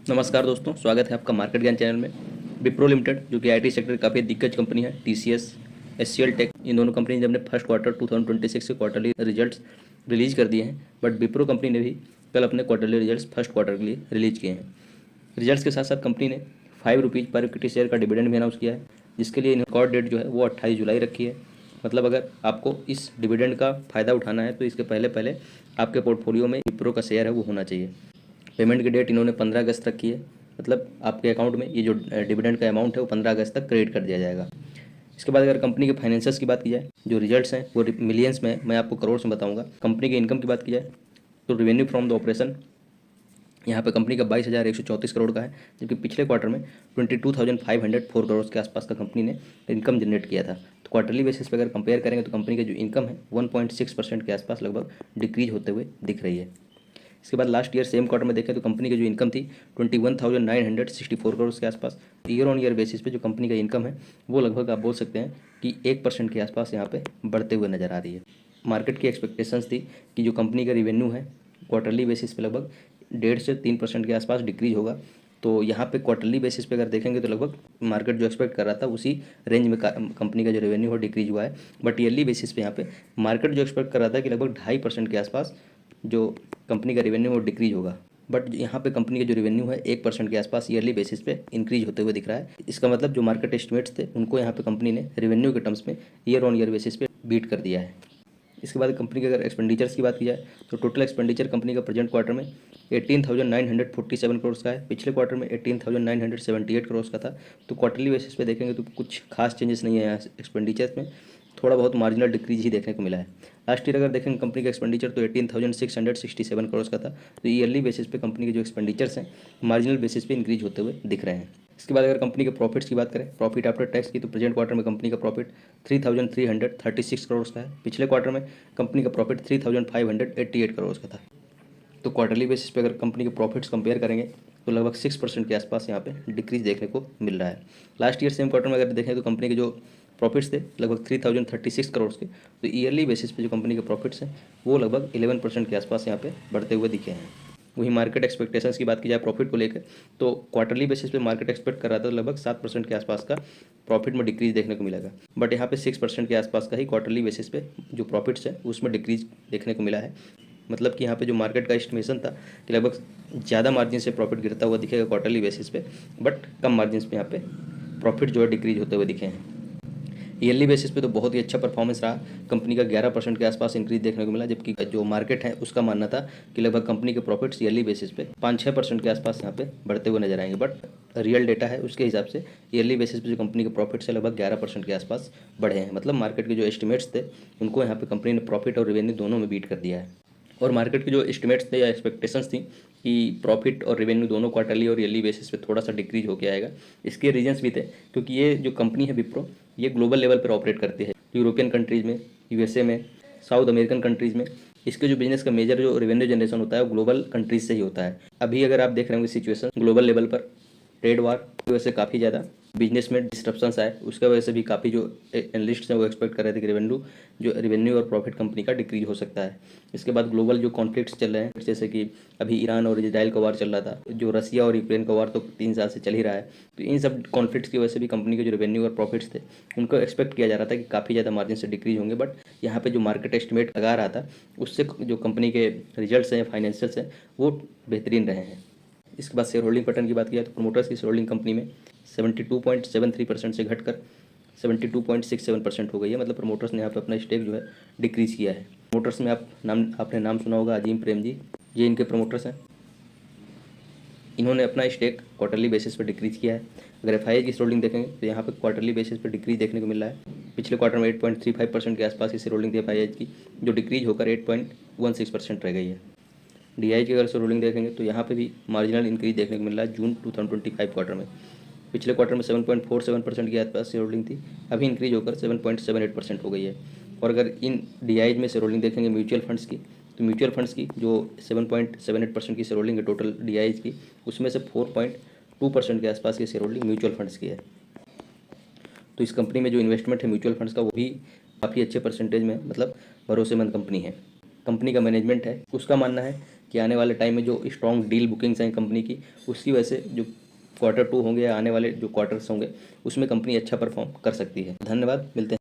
नमस्कार दोस्तों, स्वागत है आपका मार्केट ज्ञान चैनल में। विप्रो लिमिटेड जो कि आईटी सेक्टर की काफ़ी दिग्गज कंपनी है, टीसीएस, एचसीएल टेक, इन दोनों कंपनी ने अपने फर्स्ट क्वार्टर 2026 के क्वार्टरली रिजल्ट्स रिलीज कर दिए हैं। बट विप्रो कंपनी ने भी कल अपने क्वार्टरली रिजल्ट्स फर्स्ट क्वार्टर के लिए रिलीज किए हैं। रिजल्ट्स के साथ साथ कंपनी ने ₹5 पर इक्विटी शेयर का डिविडेंड भी अनाउंस किया है, जिसके लिए रिकॉर्ड डेट जो है वो 28 जुलाई रखी है। मतलब अगर आपको इस डिविडेंड का फ़ायदा उठाना है तो इसके पहले पहले आपके पोर्टफोलियो में विप्रो का शेयर है वो होना चाहिए। पेमेंट की डेट इन्होंने 15 अगस्त तक की है, मतलब आपके अकाउंट में ये जो डिविडेंड का अमाउंट है वो 15 अगस्त तक क्रेडिट कर दिया जाएगा। इसके बाद अगर कंपनी के फाइनेंशियल्स की बात की जाए, जो रिजल्ट्स हैं वो मिलियंस में, मैं आपको करोड़ में बताऊंगा। कंपनी के इनकम की बात की जाए तो रेवेन्यू फ्रॉम द ऑपरेशन यहाँ पे कंपनी का 22,134 करोड़ का है, जबकि पिछले क्वार्टर में 22,504 करोड़ के आसपास का कंपनी ने इनकम जनरेट किया था। तो क्वार्टरली बेसिस पे अगर कंपेयर करेंगे तो कंपनी का जो इनकम है 1.6% के आसपास लगभग डिक्रीज होते हुए दिख रही है। इसके बाद लास्ट ईयर सेम क्वार्टर में देखें तो कंपनी की जो इनकम थी 21,964 करोड़ के आसपास। ईयर ऑन ईयर बेसिस पे जो कंपनी का इनकम है वो लगभग आप बोल सकते हैं कि 1% के आसपास यहाँ पे बढ़ते हुए नज़र आ रही है। मार्केट की एक्सपेक्टेशंस थी कि जो कंपनी का रिवेन्यू है क्वार्टरली बेसिस पे लगभग 1.5 से 3% के आसपास डिक्रीज होगा। तो यहाँ पे क्वार्टरली बेसिस पे अगर देखेंगे तो लगभग मार्केट जो एक्सपेक्ट कर रहा था उसी रेंज में कंपनी का जो रेवेन्यू है डिक्रीज हुआ है। बट ईयरली बेसिस पे यहाँ पे मार्केट जो एक्सपेक्ट कर रहा था कि लगभग 2.5% के आसपास जो कंपनी का रेवेन्यू वो डिक्रीज होगा। बट यहाँ पे कंपनी का जो रेवेन्यू है 1% के आसपास ईयरली बेसिस पे इंक्रीज होते हुए दिख रहा है। इसका मतलब जो मार्केट एस्टिमेट्स थे उनको यहाँ पे कंपनी ने रेवेन्यू के टर्म्स में ईयर ऑन ईयर बेसिस पे बीट कर दिया है। इसके बाद कंपनी के अगर एक्सपेंडिचर्स की बात की जाए तो टोटल एक्सपेंडिचर कंपनी का प्रेजेंट क्वार्टर में 18,947 करोड़ का है। पिछले क्वार्टर में 18,978 करोड़ का था। तो क्वार्टरली बेसिस पे देखेंगे तो कुछ खास चेंजेस नहीं है यहाँ एक्सपेंडिचर्स में, थोड़ा बहुत मार्जिनल डिक्रीज ही देखने को मिला है। लास्ट ईयर अगर देखेंगे कंपनी का एक्सपेंडिचर तो 18,667 करोड़ का था। तो ईयरली बेसिस पे कंपनी के जो एक्सपेंडिचर्स हैं मार्जिनल बेसिस पे इंक्रीज होते हुए दिख रहे हैं। इसके बाद अगर कंपनी के प्रॉफिट्स की बात करें, प्रॉफिट आफ्टर टैक्स की, तो प्रेजेंट क्वार्टर में कंपनी का प्रॉफिट 3,336 करोड़ का है। पिछले क्वार्टर में कंपनी का प्रॉफिट 3,588 करोड़ का था। तो क्वार्टरली बेसिस पे अगर कंपनी के प्रॉफिट्स कंपेयर करेंगे तो लगभग 6% के आसपास यहाँ पे डिक्रीज देखने को मिल रहा है। लास्ट ईयर सेम क्वार्टर में अगर देखें तो कंपनी के जो प्रॉफिट्स थे लगभग 3,036 करोड़ के। तो ईयरली बेसिस पे जो कंपनी के प्रॉफिट्स हैं वो लगभग 11% के आसपास यहाँ पे बढ़ते हुए दिखे हैं। वहीं मार्केट एक्सपेक्टेशंस की बात की जाए प्रॉफिट को लेकर तो क्वार्टरली बेसिस पे मार्केट एक्सपेक्ट कर रहा था लगभग 7% के आसपास का प्रॉफिट में डिक्रीज देखने को मिलेगा। बट यहाँ पे 6% के आसपास का ही क्वार्टरली बेसिस पे जो प्रॉफिट्स है उसमें डिक्रीज देखने को मिला है। मतलब कि यहाँ पे जो मार्केट का एस्टिमेशन था कि लगभग ज़्यादा मार्जिन से प्रॉफिट गिरता हुआ दिखेगा क्वार्टरली बेसिस पे, बट कम मार्जिन पे यहाँ पे प्रॉफिट जो है डिक्रीज होते हुए दिखे हैं। ईयरली बेसिस पे तो बहुत ही अच्छा परफॉर्मेंस रहा, कंपनी का 11% के आसपास इंक्रीज देखने को मिला, जबकि जो मार्केट है उसका मानना था कि लगभग कंपनी के प्रॉफिट्स ईयरली बेसिस पे 5-6% के आसपास यहाँ पे बढ़ते हुए नजर आएंगे। बट रियल डेटा है उसके हिसाब से ईयरली बेसिस पे जो कंपनी के प्रॉफिट्स है लगभग 11% के आसपास बढ़े हैं। मतलब मार्केट के जो एस्टिमेट्स थे उनको यहाँ पे कंपनी ने प्रॉफिट और रेवेन्यू दोनों में बीट कर दिया है। और मार्केट के जो एस्टिमेट्स थे या एक्सपेक्टेशंस थी कि प्रॉफिट और रेवेन्यू दोनों क्वार्टरली और ईयरली बेसिस पे थोड़ा सा डिक्रीज होकर आएगा, इसके रीजंस भी थे क्योंकि ये जो कंपनी है विप्रो ये ग्लोबल लेवल पर ऑपरेट करती है, यूरोपियन कंट्रीज़ में, यूएसए में, साउथ अमेरिकन कंट्रीज़ में। इसके जो बिजनेस का मेजर जो रेवेन्यू जनरेशन होता है वो ग्लोबल कंट्रीज से ही होता है। अभी अगर आप देख रहे होंगे सिचुएशन ग्लोबल लेवल पर ट्रेड वार की वजह से काफ़ी ज़्यादा बिजनेस में डिस्ट्रप्शंस आए, उसके वजह से भी काफ़ी जो एनालिस्ट्स हैं वो एक्सपेक्ट कर रहे थे कि रेवेन्यू और प्रॉफिट कंपनी का डिक्रीज हो सकता है। इसके बाद ग्लोबल जो कॉन्फ्लिक्ट्स चल रहे हैं, जैसे कि अभी ईरान और इजराइल का वार चल रहा था, जो रसिया और यूक्रेन का वार तो 3 साल से चल ही रहा है। तो इन सब कॉन्फ्लिक्ट्स की वजह से भी कंपनी के जो रेवेन्यू और प्रॉफिट्स थे उनको एक्सपेक्ट किया जा रहा था कि काफ़ी ज़्यादा मार्जिन से डिक्रीज होंगे। बट यहाँ पे जो मार्केट एस्टिमेट लगा रहा था उससे जो कंपनी के रिजल्ट्स हैं, फाइनेंशियल्स हैं, वो बेहतरीन रहे हैं। इसके बाद शेयर होल्डिंग पैटर्न की बात किया तो प्रमोटर्स की शेयर होल्डिंग कंपनी में 72.73% से घटकर 72.67% हो गई है। मतलब प्रमोटर्स ने यहाँ पे अपना स्टेक जो है डिक्रीज़ किया है। प्रमोटर्स में आपने नाम सुना होगा अजीम प्रेम जी, ये इनके प्रमोटर्स हैं। इन्होंने अपना स्टेक क्वार्टरली बेसिस पर डिक्रीज़ किया है। अगर एफआईआई की शेयर होल्डिंग देखेंगे तो यहाँ पे क्वार्टरली बेसिस पर डिक्रीज देखने को मिल रहा है। पिछले क्वार्टर में 8.35% के आसपास की शेयर होल्डिंग थी एफआईआई की, जो डिक्रीज होकर 8.16% रह गई है। डीआई की अगर शेयर होल्डिंग देखेंगे तो यहाँ पे भी मार्जिनल इंक्रीज देखने को मिल रहा है जून 2025 क्वार्टर में। पिछले क्वार्टर में 7.47% की आसपास शेयर होल्डिंग थी, अभी इंक्रीज होकर 7.78% हो गई है। और अगर इन डीआईज में शेयर होल्डिंग देखेंगे म्यूचुअल फंड्स की, तो म्यूचुअल फंड्स की जो 7.78% की शेयर होल्डिंग है टोटल डीआईज की, उसमें से 4.2% के आसपास की शेयर होल्डिंग म्यूचुअल फंड्स की है। तो इस कंपनी में जो इन्वेस्टमेंट है म्यूचुअल फंड्स का वो भी काफ़ी अच्छे परसेंटेज में, मतलब भरोसेमंद कंपनी है। कंपनी का मैनेजमेंट है उसका मानना है कि आने वाले टाइम में जो स्ट्रॉन्ग डील बुकिंग्स हैं कंपनी की, उसकी वजह से जो क्वार्टर 2 होंगे या आने वाले जो क्वार्टर्स होंगे उसमें कंपनी अच्छा परफॉर्म कर सकती है। धन्यवाद, मिलते हैं।